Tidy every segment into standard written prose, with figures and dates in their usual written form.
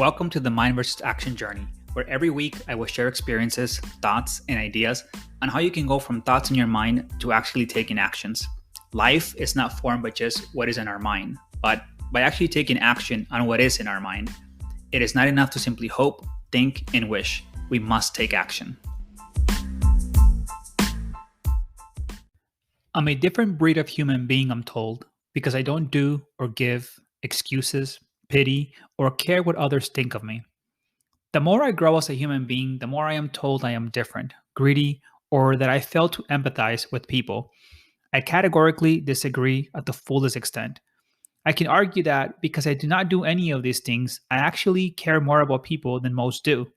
Welcome to the Mind vs. Action journey, where every week I will share experiences, thoughts, and ideas on how you can go from thoughts in your mind to actually taking actions. Life is not formed by just what is in our mind, but by actually taking action on what is in our mind. It is not enough to simply hope, think, and wish. We must take action. I'm a different breed of human being, I'm told, because I don't do or give excuses, pity, or care what others think of me. The more I grow as a human being, the more I am told I am different, greedy, or that I fail to empathize with people. I categorically disagree at the fullest extent. I can argue that because I do not do any of these things, I actually care more about people than most do.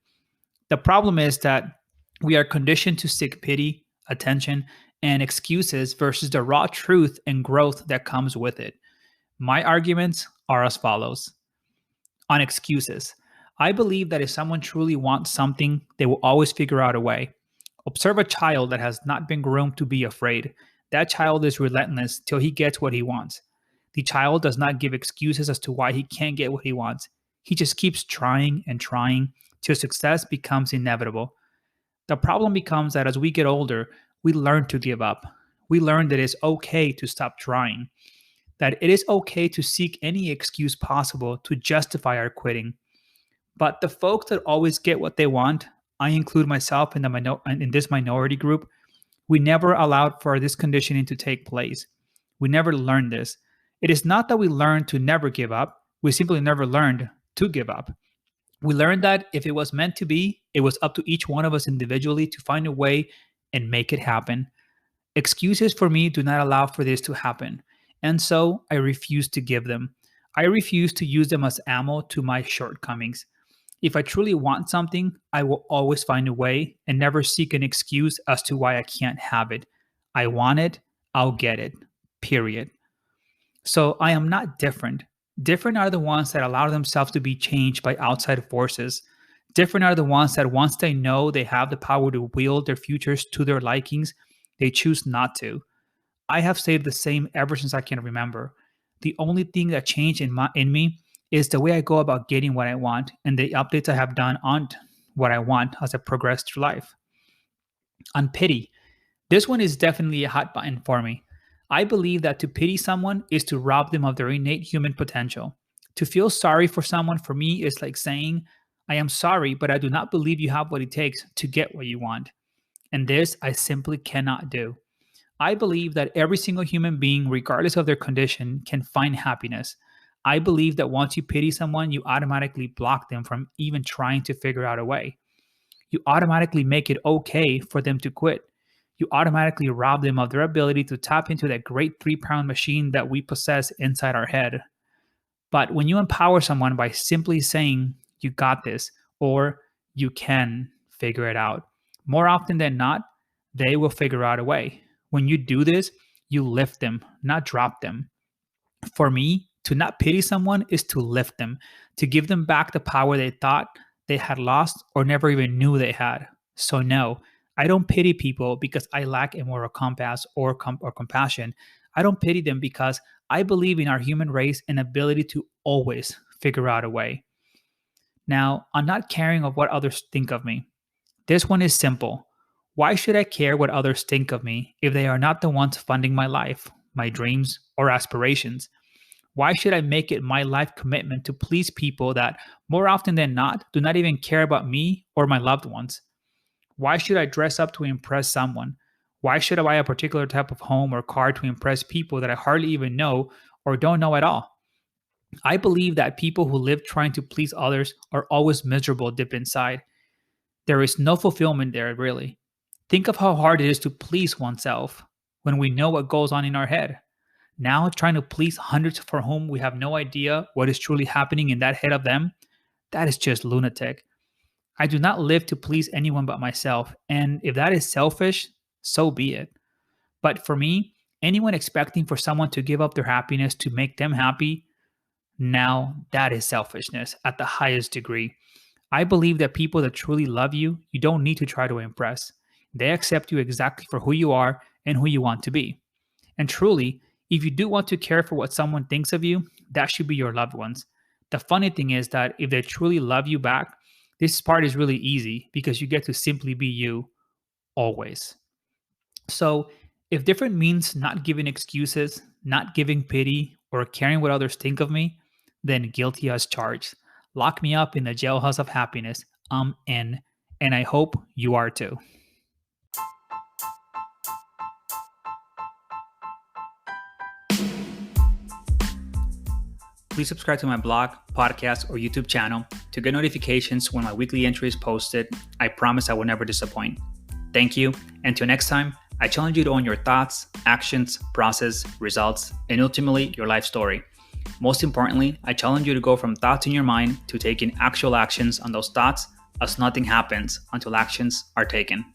The problem is that we are conditioned to seek pity, attention, and excuses versus the raw truth and growth that comes with it. My arguments are as follows. On excuses, I believe that if someone truly wants something, they will always figure out a way. Observe a child that has not been groomed to be afraid. That child is relentless till he gets what he wants. The child does not give excuses as to why he can't get what he wants. He just keeps trying and trying till success becomes inevitable. The problem becomes that as we get older, we learn to give up. We learn that it's okay to stop trying, that it is okay to seek any excuse possible to justify our quitting. But the folks that always get what they want, I include myself in this minority group, we never allowed for this conditioning to take place. We never learned this. It is not that we learned to never give up, we simply never learned to give up. We learned that if it was meant to be, it was up to each one of us individually to find a way and make it happen. Excuses for me do not allow for this to happen, and so I refuse to give them. I refuse to use them as ammo to my shortcomings. If I truly want something, I will always find a way and never seek an excuse as to why I can't have it. I want it, I'll get it. Period. So I am not different. Different are the ones that allow themselves to be changed by outside forces. Different are the ones that once they know they have the power to wield their futures to their likings, they choose not to. I have stayed the same ever since I can remember. The only thing that changed in me is the way I go about getting what I want and the updates I have done on what I want as I progress through life. On pity, this one is definitely a hot button for me. I believe that to pity someone is to rob them of their innate human potential. To feel sorry for someone for me is like saying, I am sorry, but I do not believe you have what it takes to get what you want. And this I simply cannot do. I believe that every single human being, regardless of their condition, can find happiness. I believe that once you pity someone, you automatically block them from even trying to figure out a way. You automatically make it okay for them to quit. You automatically rob them of their ability to tap into that great 3 pound machine that we possess inside our head. But when you empower someone by simply saying, you got this, or you can figure it out, more often than not, they will figure out a way. When you do this, you lift them, not drop them. For me, to not pity someone is to lift them, to give them back the power they thought they had lost or never even knew they had. So, no, I don't pity people because I lack a moral compass or compassion. I don't pity them because I believe in our human race and ability to always figure out a way. Now, I'm not caring of what others think of me. This one is simple. Why should I care what others think of me if they are not the ones funding my life, my dreams, or aspirations? Why should I make it my life commitment to please people that, more often than not, do not even care about me or my loved ones? Why should I dress up to impress someone? Why should I buy a particular type of home or car to impress people that I hardly even know or don't know at all? I believe that people who live trying to please others are always miserable deep inside. There is no fulfillment there, really. Think of how hard it is to please oneself when we know what goes on in our head. Now, trying to please hundreds for whom we have no idea what is truly happening in that head of them, that is just lunatic. I do not live to please anyone but myself, and if that is selfish, so be it. But for me, anyone expecting for someone to give up their happiness to make them happy, now that is selfishness at the highest degree. I believe that people that truly love you, you don't need to try to impress. They accept you exactly for who you are and who you want to be. And truly, if you do want to care for what someone thinks of you, that should be your loved ones. The funny thing is that if they truly love you back, this part is really easy because you get to simply be you always. So, if different means not giving excuses, not giving pity, or caring what others think of me, then guilty as charged. Lock me up in the jailhouse of happiness. I'm in, and I hope you are too. Please subscribe to my blog, podcast, or YouTube channel to get notifications when my weekly entry is posted. I promise I will never disappoint. Thank you. Until next time, I challenge you to own your thoughts, actions, process, results, and ultimately your life story. Most importantly, I challenge you to go from thoughts in your mind to taking actual actions on those thoughts, as nothing happens until actions are taken.